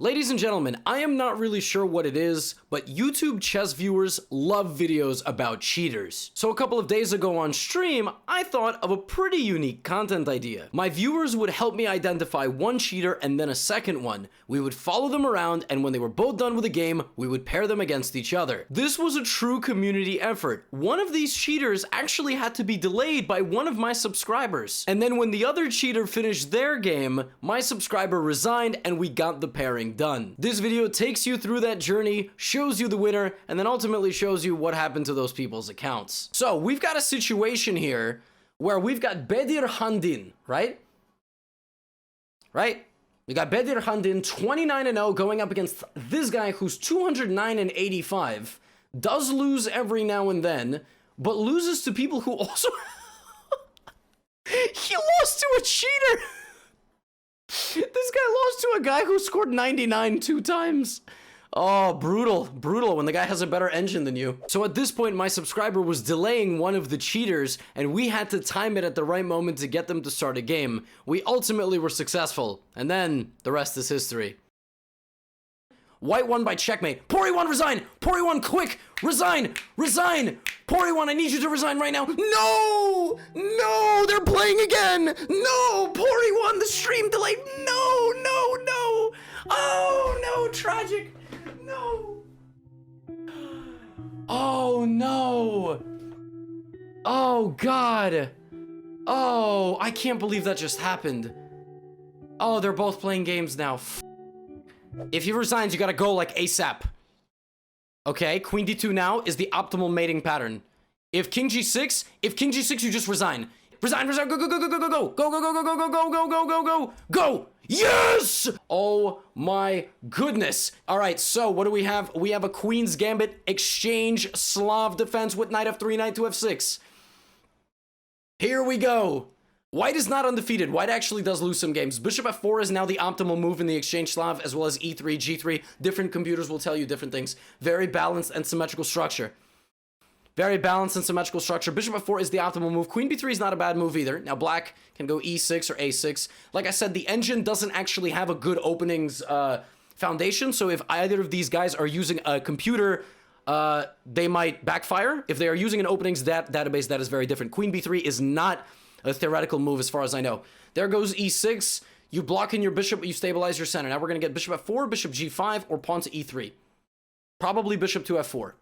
Ladies and gentlemen, I am not really sure what it is, but YouTube chess viewers love videos about cheaters. So a couple of days ago on stream, I thought of a pretty unique content idea. My viewers would help me identify one cheater and then a second one. We would follow them around, and when they were both done with the game, we would pair them against each other. This was a true community effort. One of these cheaters actually had to be delayed by one of my subscribers. And then when the other cheater finished their game, my subscriber resigned and we got the pairing done. This video takes you through that journey, shows you the winner, and then ultimately shows you what happened to those people's accounts. So we've got a situation here where we've got Bedir Handin, right? We got Bedir Handin, 29-0, going up against this guy who's 209-85, does lose every now and then, but loses to people who also... He lost to a cheater! This guy lost to a guy who scored 99 2 times. Oh, brutal when the guy has a better engine than you. So at this point, my subscriber was delaying one of the cheaters, and we had to time it at the right moment to get them to start a game. We ultimately were successful, and then the rest is history. White won by checkmate. Pori won, resign! Pori won, quick! Resign! Resign! Pori won, I need you to resign right now. No! No! They're playing again! No! Pori won, the stream delayed. No! No! No! Oh, no! Tragic! No! Oh, no! Oh, God! Oh, I can't believe that just happened. Oh, they're both playing games now. If he resigns, you gotta go like ASAP. Okay, Queen D2 now is the optimal mating pattern. If King G6, you just resign. Resign, go, go, go, go, go, go, go, go, go, go, go, go, go, go, go, go, go, go, go. Yes! Oh my goodness. All right, so what do we have? We have a Queen's Gambit exchange Slav defense with Knight F3, Knight to F6. Here we go. White is not undefeated. White actually does lose some games. Bishop F4 is now the optimal move in the exchange Slav, as well as E3, G3. Different computers will tell you different things. Very balanced and symmetrical structure. Very balanced and symmetrical structure. Bishop F4 is the optimal move. Queen B3 is not a bad move either. Now black can go E6 or A6. Like I said, the engine doesn't actually have a good openings foundation, so if either of these guys are using a computer, they might backfire. If they are using an openings database, that is very different. Queen B3 is not a theoretical move as far as I know. There goes E6. You block in your bishop, but you stabilize your center. Now we're going to get bishop F4, bishop G5, or pawn to E3. Probably bishop to F4.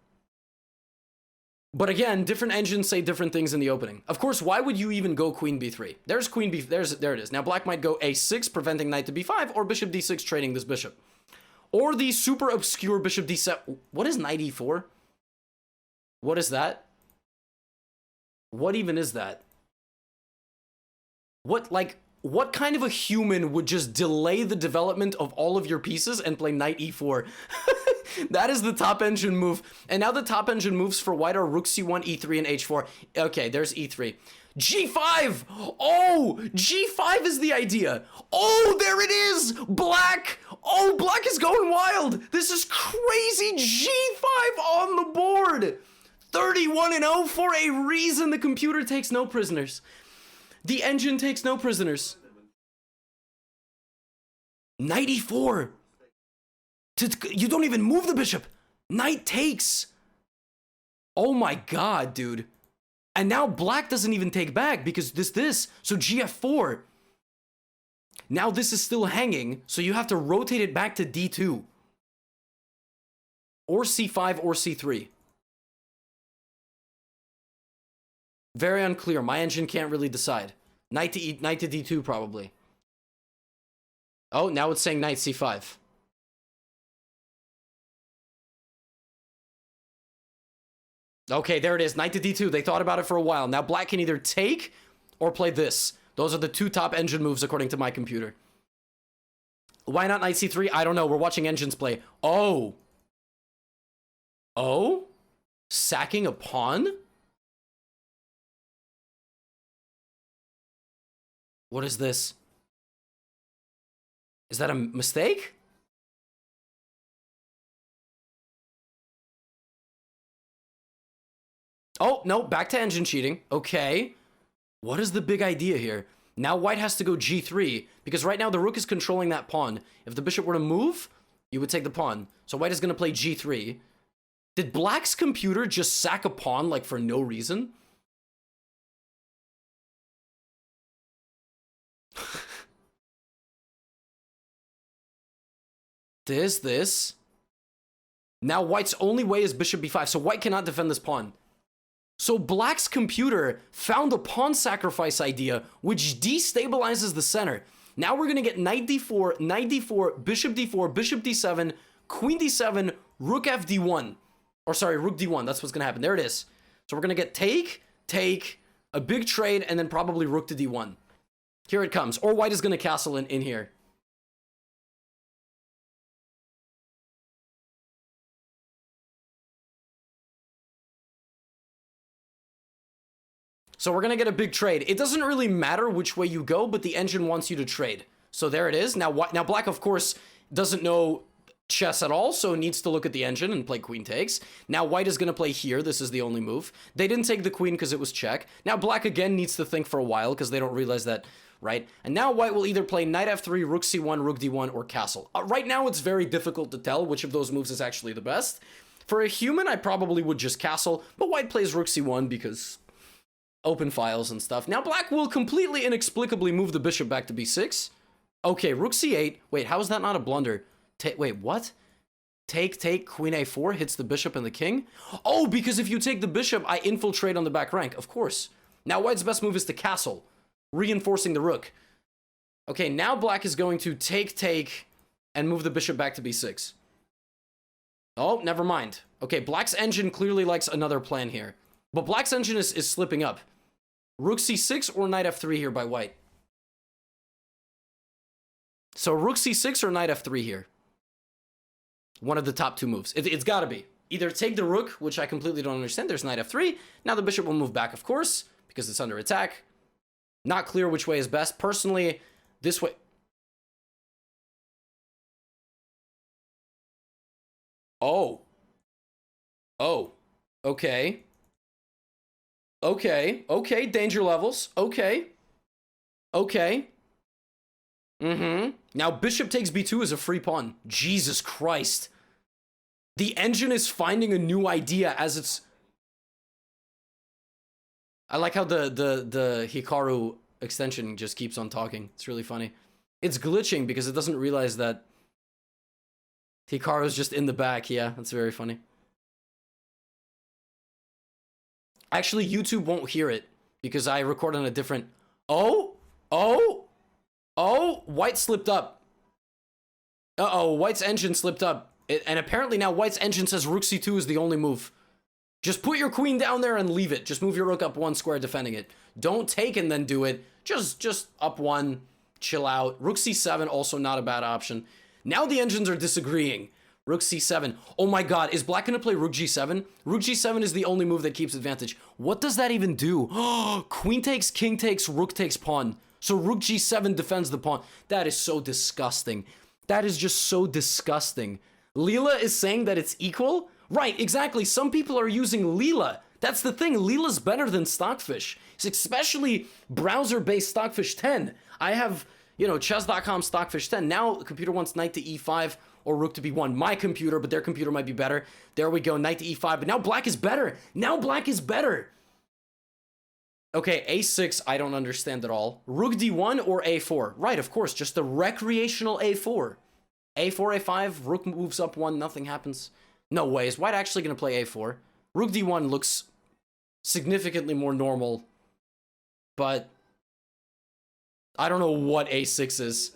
But again, different engines say different things in the opening. Of course, why would you even go queen B3? There's queen B, there it is. Now black might go A6, preventing knight to B5, or bishop D6, trading this bishop. Or the super obscure bishop D7. What is knight E4? What is that? What even is that? What kind of a human would just delay the development of all of your pieces and play knight E4? That is the top engine move. And now the top engine moves for white are rook C1, E3, and H4. Okay, there's E3. G5! Oh, G5 is the idea. Oh, there it is! Black! Oh, black is going wild! This is crazy! G5 on the board! 31-0 for a reason. The computer takes no prisoners. The engine takes no prisoners. Knight E4. You don't even move the bishop. Knight takes. Oh my god, dude. And now black doesn't even take back because this. So GF4. Now this is still hanging, so you have to rotate it back to D2. Or C5 or C3. Very unclear. My engine can't really decide. Knight to D2 probably. Oh, now it's saying knight C5. Okay, there it is. Knight to D2. They thought about it for a while. Now black can either take or play this. Those are the two top engine moves according to my computer. Why not knight C3? I don't know. We're watching engines play. Oh. Oh? Sacking a pawn? What is this? Is that a mistake? Oh, no, back to engine cheating. Okay. What is the big idea here? Now white has to go G3, because right now the rook is controlling that pawn. If the bishop were to move, You would take the pawn. So white is going to play g3. Did black's computer just sack a pawn, like, for no reason? This. Now white's only way is bishop b5, so white cannot defend this pawn. So black's computer found a pawn sacrifice idea, which destabilizes the center. Now we're going to get knight d4, bishop d4, bishop d7, queen d7, rook f d1. Or sorry, rook d1. That's what's going to happen. There it is. So we're going to get take, a big trade, and then probably rook to d1. Here it comes. Or white is going to castle in here. So we're going to get a big trade. It doesn't really matter which way you go, but the engine wants you to trade. So there it is. Now black, of course, doesn't know chess at all, so needs to look at the engine and play queen takes. Now white is going to play here. This is the only move. They didn't take the queen because it was check. Now black again needs to think for a while because they don't realize that, right? And now white will either play knight f3, rook c1, rook d1, or castle. Right now it's very difficult to tell which of those moves is actually the best. For a human, I probably would just castle, but white plays rook c1 because open files and stuff. Now black will completely inexplicably move the bishop back to b6. Okay, rook c8. Wait, how is that not a blunder? Wait, what? Take, queen a4 hits the bishop and the king? Oh, because if you take the bishop, I infiltrate on the back rank. Of course. Now white's best move is to castle, reinforcing the rook. Okay, now black is going to take, and move the bishop back to b6. Oh, never mind. Okay, black's engine clearly likes another plan here. But black's engine is slipping up. Rook c6 or knight f3 here by white. So rook c6 or knight f3 here. One of the top two moves. It's got to be. Either take the rook, which I completely don't understand. There's knight f3. Now the bishop will move back, of course, because it's under attack. Not clear which way is best. Personally, this way. Oh. Okay. Okay, danger levels. Okay. Now bishop takes b2 is a free pawn. Jesus Christ. The engine is finding a new idea as it's... I like how the Hikaru extension just keeps on talking. It's really funny. It's glitching because it doesn't realize that Hikaru's just in the back. Yeah, that's very funny. Actually, YouTube won't hear it because I record on a different... Oh, white slipped up. Uh-oh, white's engine slipped up. And apparently now white's engine says rook c2 is the only move. Just put your queen down there and leave it. Just move your rook up one square defending it. Don't take and then do it. Just up one, chill out. Rook c7, also not a bad option. Now the engines are disagreeing. Rook c7. Oh my god, is black gonna play rook g7? Rook g7 is the only move that keeps advantage. What does that even do? Queen takes, king takes, rook takes pawn. So rook g7 defends the pawn. That is so disgusting. That is just so disgusting. Leela is saying that it's equal? Right, exactly. Some people are using Leela. That's the thing. Leela's better than Stockfish. It's especially browser-based Stockfish 10. I have, chess.com Stockfish 10. Now the computer wants knight to e5 or rook to b1. My computer, but their computer might be better. There we go, knight to e5. But now black is better. Now black is better. Okay, a6, I don't understand at all. Rook d1 or a4? Right, of course, just the recreational a4. a4, a5, rook moves up one, nothing happens. No way, is white actually going to play a4? Rook d1 looks significantly more normal, but I don't know what a6 is.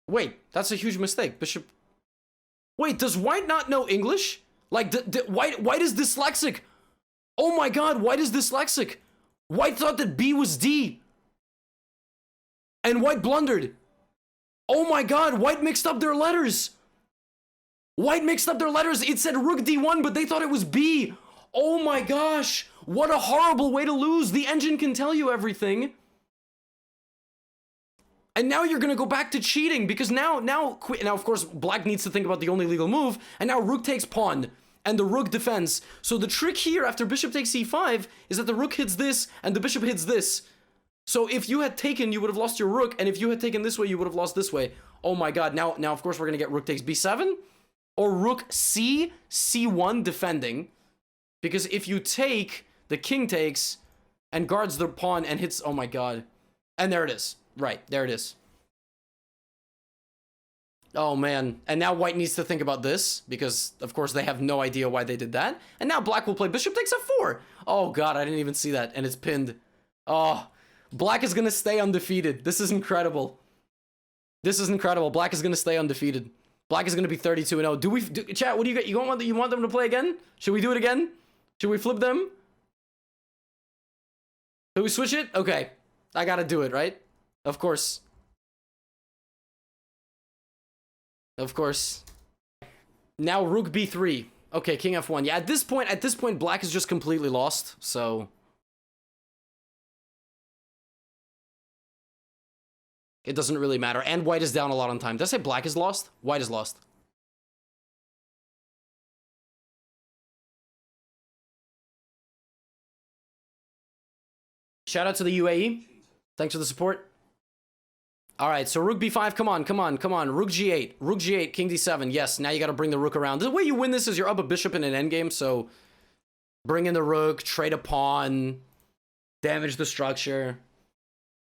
Wait, that's a huge mistake. Bishop... Wait, does white not know English? Like, white is dyslexic. Oh my god, white is dyslexic. White thought that B was D. And white blundered. Oh my god, white mixed up their letters. White mixed up their letters. It said rook d1, but they thought it was B. Oh my gosh. What a horrible way to lose. The engine can tell you everything. And now you're going to go back to cheating because now, of course, black needs to think about the only legal move. And now rook takes pawn and the rook defends. So the trick here after bishop takes e5 is that the rook hits this and the bishop hits this. So if you had taken, you would have lost your rook, and if you had taken this way, you would have lost this way. Oh my god, now of course we're gonna get rook takes b7, or rook c, c1 defending, because if you take, the king takes, and guards the pawn and hits, oh my god. And there it is. Right, there it is. Oh man, and now white needs to think about this, because of course they have no idea why they did that. And now black will play bishop takes f4. Oh god, I didn't even see that, and it's pinned. Oh, black is gonna stay undefeated. This is incredible. This is incredible. Black is gonna stay undefeated. Black is gonna be 32-0. Chat, what do you get? You want them to play again? Should we do it again? Should we flip them? Should we switch it? Okay. I gotta do it, right? Of course. Of course. Now rook b3. Okay, king f1. Yeah, at this point, black is just completely lost, so... It doesn't really matter. And white is down a lot on time. Did I say black is lost? White is lost. Shout out to the UAE. Thanks for the support. All right, so rook b5. Come on, come on, come on. Rook g8. Rook g8, king d7. Yes, now you got to bring the rook around. The way you win this is you're up a bishop in an endgame, so bring in the rook, trade a pawn, damage the structure.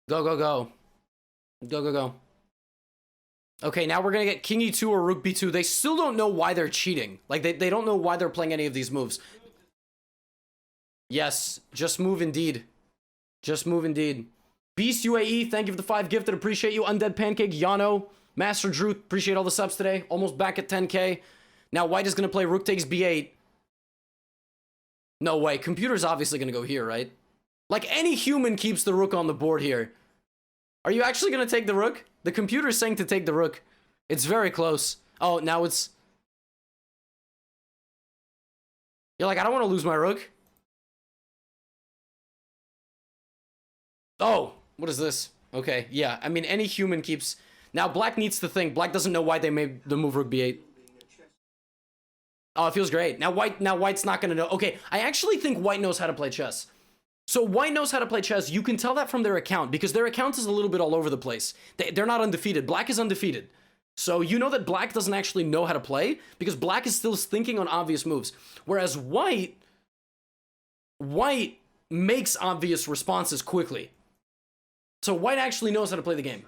Go, go, go. Go, go, go. Okay, now we're going to get king e2 or rook b2. They still don't know why they're cheating. Like, they don't know why they're playing any of these moves. Yes, just move indeed. Just move indeed. Beast UAE, thank you for the 5 gifted. Appreciate you. Undead Pancake, Yano, Master Drew, appreciate all the subs today. Almost back at 10k. Now white is going to play rook takes b8. No way. Computer's obviously going to go here, right? Like, any human keeps the rook on the board here. Are you actually going to take the rook? The computer is saying to take the rook. It's very close. Oh, now it's... You're like, I don't want to lose my rook. Oh, what is this? Okay, yeah. I mean, any human keeps... Now, black needs to think. Black doesn't know why they made the move rook b8. Oh, it feels great. Now white's not going to know. Okay, I actually think white knows how to play chess. So white knows how to play chess. You can tell that from their account, because their account is a little bit all over the place. They're not undefeated. Black is undefeated. So you know that black doesn't actually know how to play, because black is still thinking on obvious moves. Whereas white makes obvious responses quickly. So white actually knows how to play the game.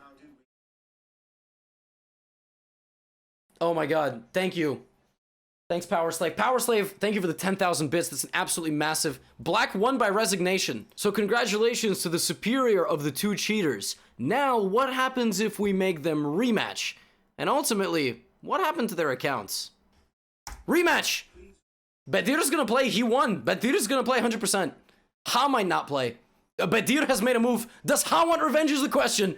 Oh my god, thank you. Thanks, Power Slave. Power Slave, thank you for the 10,000 bits. That's an absolutely massive... Black won by resignation. So congratulations to the superior of the two cheaters. Now, what happens if we make them rematch? And ultimately, what happened to their accounts? Rematch! Badir's gonna play, he won. Badir's gonna play 100%. Ha might not play. Badir has made a move. Does Ha want revenge is the question.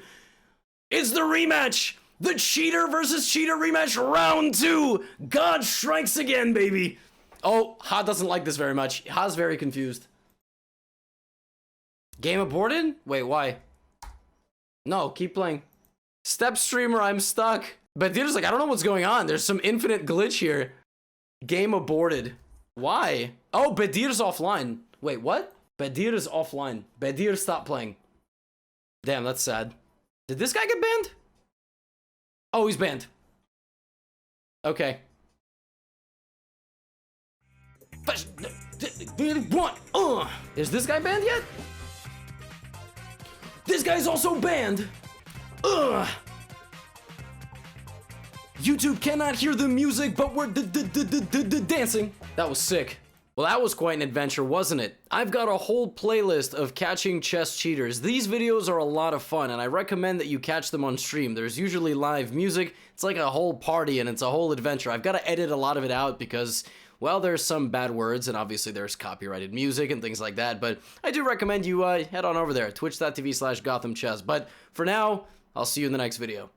It's the rematch! The cheater versus cheater rematch, round 2. God strikes again, baby. Oh, Ha doesn't like this very much. Ha's very confused. Game aborted? Wait, why? No, keep playing. Step streamer, I'm stuck. Badir's like, I don't know what's going on. There's some infinite glitch here. Game aborted. Why? Oh, Badir's offline. Wait, what? Badir is offline. Badir stopped playing. Damn, that's sad. Did this guy get banned? Oh, he's banned. Okay. Is this guy banned yet? This guy's also banned. YouTube cannot hear the music, but we're dancing. That was sick. Well, that was quite an adventure, wasn't it? I've got a whole playlist of catching chess cheaters. These videos are a lot of fun, and I recommend that you catch them on stream. There's usually live music. It's like a whole party, and it's a whole adventure. I've got to edit a lot of it out because, well, there's some bad words, and obviously there's copyrighted music and things like that, but I do recommend you head on over there, twitch.tv/Gothamchess. But for now, I'll see you in the next video.